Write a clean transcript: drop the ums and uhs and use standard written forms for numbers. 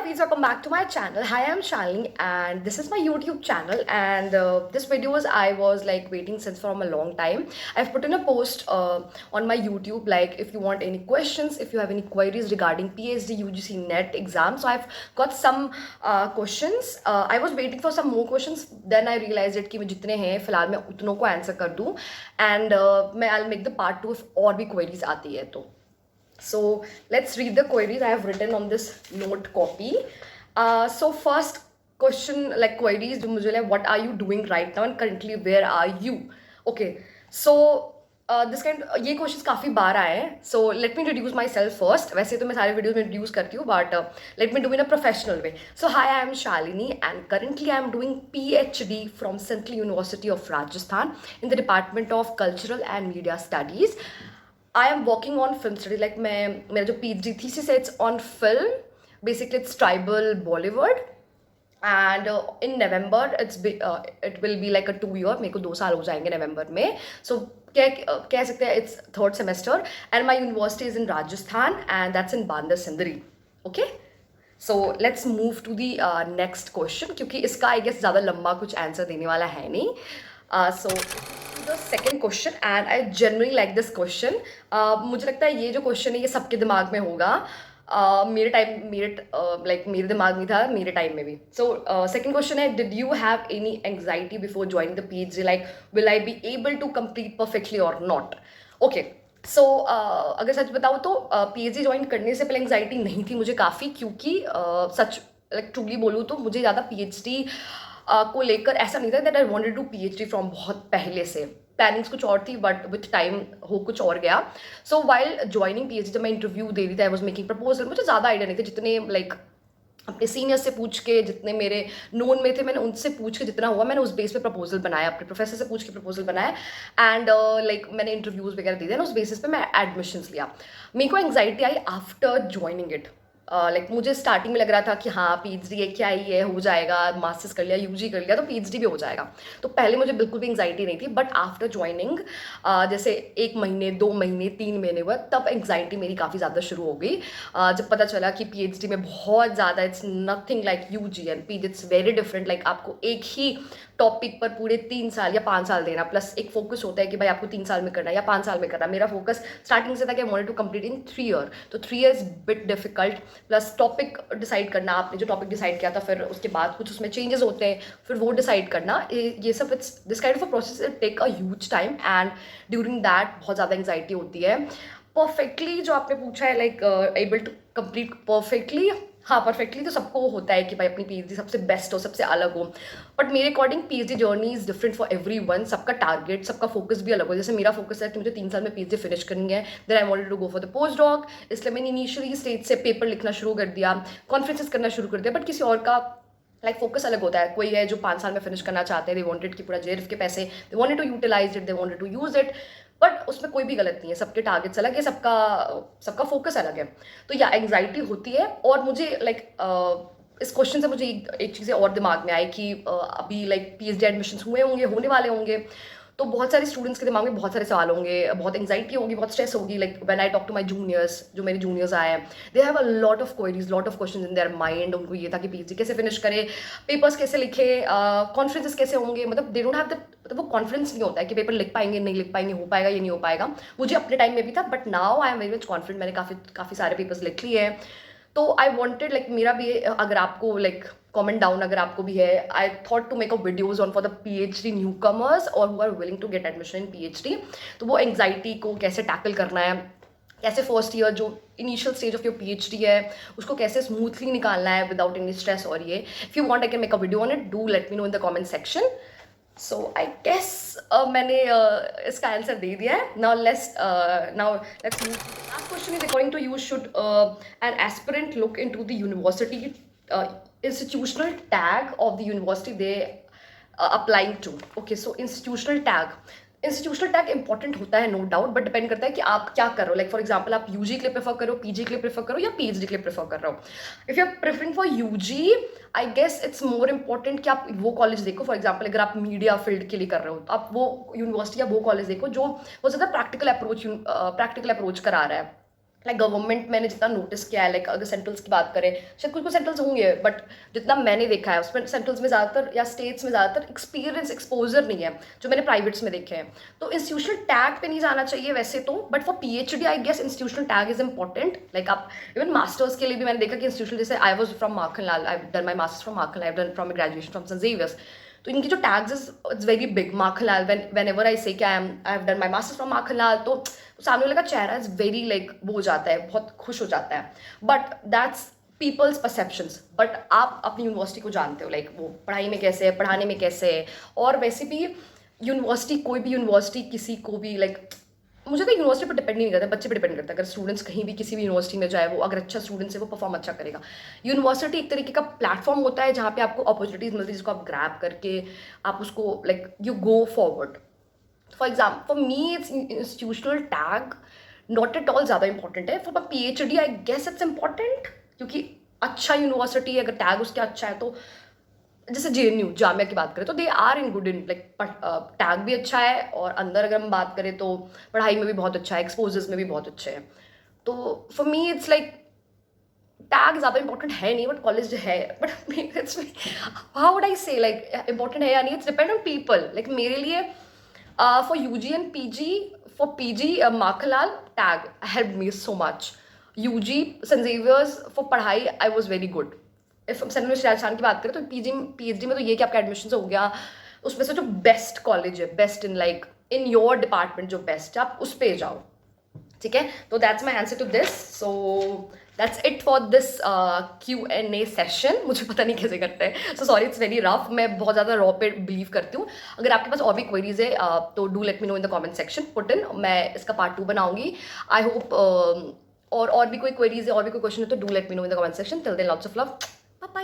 Please welcome back to my channel. Hi, I'm Shalini and this is my YouTube channel, and this video was I was like waiting since from a long time. I've put in a post on my YouTube, like if you want any questions, if you have any queries regarding PhD UGC NET exam. So I've got some questions. I was waiting for some more questions, then I realized it कि मैं जितने हैं फिलहाल मैं उतनों को answer कर दूँ, and मैं I'll make the part 2 if और भी queries आती है तो. So let's read the queries I have written on this note copy. So first question, like queries जो मुझे like what are you doing right now and currently where are you? Okay, so this kind ये questions काफ़ी बार आए हैं. So let me introduce myself first. वैसे तो मैं सारे videos में introduce करती हूँ, but let me do in a professional way. So hi, I am Shalini and currently I am doing PhD from Central University of Rajasthan in the Department of Cultural and Media Studies. I am working on film study. Like मेरा जो PhD thesis है, it's on film. Basically, it's tribal Bollywood. And in November, it will be like a 2 year. मेरे को 2 साल हो जाएंगे नवंबर में. So कह सकते हैं it's third semester. And my university is in Rajasthan, and that's in Bandar Sindri. Okay. So let's move to the next question, क्योंकि इसका I guess ज़्यादा लंबा कुछ आंसर देने वाला है नहीं. So the second question, and I generally like this question. मुझे लगता है ये जो question है ये सबके दिमाग में होगा. मेरे दिमाग में था मेरे टाइम में भी. So second question है, did you have any anxiety before joining the PhD? Like will I be able to complete perfectly or not? Okay. So अगर सच बताऊँ तो PhD ज्वाइन करने से पहले एंग्जाइटी नहीं थी मुझे काफ़ी, क्योंकि सच लाइक ट्रूली बोलूँ तो मुझे ज़्यादा PhD को लेकर ऐसा नहीं था that I wanted to PhD from बहुत पहले से. प्लानिंग्स कुछ और थी, बट विथ टाइम हो कुछ और गया. सो वाइल ज्वाइनिंग PhD जब मैं इंटरव्यू दे रही थी, आई वॉज मेकिंग प्रपोजल. मुझे ज़्यादा आइडिया नहीं था, जितने लाइक अपने सीनियर्स से पूछ के, जितने मेरे नोन में थे मैंने उनसे पूछ के जितना हुआ मैंने उस बेस पे प्रपोजल बनाया, अपने प्रोफेसर से पूछ के प्रपोजल बनाया, एंड लाइक मैंने इंटरव्यूज़ वगैरह दे दिया, उस बेसिस पे मैं एडमिशन्स लिया. मेरे को anxiety I after joining it. Like मुझे स्टार्टिंग में लग रहा था कि हाँ PhD है, क्या ही है, हो जाएगा, मास्टर्स कर लिया, UG कर लिया तो PhD भी हो जाएगा. तो पहले मुझे बिल्कुल भी एंग्जाइटी नहीं थी, बट आफ्टर ज्वाइनिंग जैसे 1 महीने 2 महीने 3 महीने हुआ, तब एंग्जाइटी मेरी काफ़ी ज़्यादा शुरू हो गई. जब पता चला कि PhD में बहुत ज़्यादा it's nothing like UG and PhD, it's very different. Like आपको एक ही टॉपिक पर पूरे 3 साल या 5 साल देना, प्लस एक फोकस होता है कि भाई आपको 3 साल में करना है या 5 साल में करना है. मेरा फोकस स्टार्टिंग से था कि I wanted to complete in 3 year. तो 3 years bit difficult, plus topic decide करना. आपने जो टॉपिक डिसाइड किया था फिर उसके बाद कुछ उसमें चेंजेस होते हैं, फिर वो डिसाइड करना, ये सब it's this kind of a process it take a huge time, and during that बहुत ज़्यादा एंग्जाइटी होती है. परफेक्टली जो आपने पूछा है, like able to complete perfectly, हाँ परफेक्टली तो सबको होता है कि भाई अपनी PhD सबसे बेस्ट हो, सबसे अलग हो. बट मेरे according PhD journey is different for every one. सबका टारगेट, सबका फोकस भी अलग हो. जैसे मेरा फोकस है कि मुझे 3 साल में PhD फिनिश करनी है, then I wanted to go for the post doc. इसलिए मैंने इनिशियली स्टेज से पेपर लिखना शुरू कर दिया, कॉन्फ्रेंसेस करना शुरू कर दिया. बट किसी और का लाइक फोकस अलग होता है. कोई है जो 5 साल में फिनिश करना चाहते हैं, दे वांटेड कि पूरा JRF के पैसे they wanted to utilise it, they wanted to use it. But उसमें कोई भी गलत नहीं है, सबके टारगेट्स अलग है, सबका फोकस अलग है. तो या एंग्जाइटी होती है. और मुझे लाइक इस क्वेश्चन से मुझे एक चीज़ें और दिमाग में आई कि अभी लाइक PhD एडमिशन्स हुए होंगे, होने वाले होंगे, तो बहुत सारे स्टूडेंट्स के दिमाग में बहुत सारे सवाल होंगे, बहुत एंग्जाइटी होगी, बहुत स्ट्रेस होगी. Like when I talk to my juniors, जो मेरे जूनियर्स आए हैं, they have a lot of queries, lot of questions in their mind. उनको ये था कि PhD कैसे फिनिश करे, पेपर्स कैसे लिखे, कॉन्फ्रेंसेस कैसे होंगे. मतलब दे डोंट हैव द, मतलब वो कॉन्फिडेंस नहीं होता है कि पेपर लिख पाएंगे नहीं लिख पाएंगे, हो पाएगा ये नहीं हो पाएगा. मुझे अपने टाइम में भी था, but now I am very much confident. मैंने काफ़ी सारे पेपर्स लिख लिए हैं. तो आई वॉन्टेड लाइक मेरा भी, अगर आपको लाइक कॉमेंट डाउन अगर आपको भी है, I thought to make a videos on for the PhD new commerce और who are willing to get admission in PhD. तो वो एंग्जाइटी को कैसे टैकल करना है, कैसे फर्स्ट ईयर जो initial stage of your PhD है उसको कैसे स्मूथली निकालना है विदाउट एनी स्ट्रेस. और ये if you want I can make a video on it, do let me know in the comment section. So I guess मैंने इसका आंसर दे दिया है. Now let's move. Last question is, according to you, should an aspirant look into the university institutional tag of the university they applying to? Okay, so institutional tag important होता है, no doubt, but depend करता है कि आप क्या कर रहे हो. लाइक फॉर एग्जाम्पल आप UG के लिए प्रेफर करो, PG के लिए प्रेफर करो या PhD के लिए प्रेफर कर रहे हो. If you are preferring for UG, I guess it's more important कि आप वो कॉलेज देखो. फॉर एग्जाम्पल अगर आप मीडिया फील्ड के लिए कर रहे हो तो आप वो यूनिवर्सिटी या वो कॉलेज देखो जो वो ज़्यादा प्रैक्टिकल अप्रोच करा रहा है. लाइक गवर्नमेंट मैंने जितना नोटिस किया है, लाइक अगर सेंट्रल्स की बात करें, शायद कुछ कुछ सेंट्रल्स होंगे, बट जितना मैंने देखा है उसमें सेंट्रल्स में ज़्यादातर या स्टेट्स में ज़्यादातर एक्सपीरियंस एक्सपोजर नहीं है जो मैंने प्राइवेट्स में देखे हैं। तो इंस्टीट्यूशनल टैग पे नहीं जाना चाहिए वैसे तो, but for PhD I guess institutional tag is important. Like आप इवन मास्टर्स के लिए भी मैंने देखा कि इंस्टीट्यूशनल, जैसे I was from Makhanlal, I done my masters from Makhanlal, I done from my graduation from Saint Xavier's. तो इनकी जो tags it's very big Makhanlal, whenever I say I have done my masters from Makhanlal, तो सामने वाले का चेहरा is very like वो हो जाता है, बहुत खुश हो जाता है, but that's people's perceptions. But आप अपनी यूनिवर्सिटी को जानते हो, लाइक वो पढ़ाई में कैसे है, पढ़ाने में कैसे है। और वैसे भी यूनिवर्सिटी, कोई भी यूनिवर्सिटी किसी को भी लाइक, मुझे तो यूनिवर्सिटी पर डिपेंड नहीं करता, बच्चे पर डिपेंड करता है। अगर स्टूडेंट्स कहीं भी किसी भी यूनिवर्सिटी में जाए, वो अगर अच्छा स्टूडेंट्स है वो परफॉर्म अच्छा करेगा। यूनिवर्सिटी एक तरीके का प्लेटफॉर्म होता है जहाँ पे आपको अपॉर्चुनिटीज मिलती है, जिसको आप ग्रैब करके आप उसको like you go forward. For example for me it's institutional tag not at all ज़्यादा इंपॉर्टेंट है। For my PhD I guess it's important, क्योंकि अच्छा यूनिवर्सिटी है, अगर टैग उसके अच्छा है तो, जैसे JNU जामिया की बात करें तो they are in good in like, tag भी अच्छा है, और अंदर अगर हम बात करें तो पढ़ाई में भी बहुत अच्छा है, एक्सपोजर्स में भी बहुत अच्छे हैं। तो for me it's like tag ज़्यादा इंपॉर्टेंट है नहीं, बट कॉलेज है, but it's how would I say like important है या नहीं, it's depend on people. Like मेरे लिए for UG and PG, for PG Makhanlal tag help me so much. UG Saint Xavier's for पढ़ाई I was very good. If Saint Rajasthan की बात करें तो PhD में तो ये कि आपका एडमिशन हो गया, उसमें से जो बेस्ट कॉलेज है, best in like in your department जो बेस्ट है, आप उस पे जाओ, ठीक है। तो that's my answer to this. So that's it for this Q&A session. मुझे पता नहीं कैसे करते हैं, so sorry, it's very rough. मैं बहुत ज़्यादा रॉ पे बिलीव करती हूँ। अगर आपके पास और भी क्वेरीज है तो do let me know in the comment section, put in, मैं इसका पार्ट 2 बनाऊंगी। आई होप और भी कोई क्वेरीज है, और भी कोई क्वेश्चन है तो do let me know in the comment section. Till then lots of love, bye bye.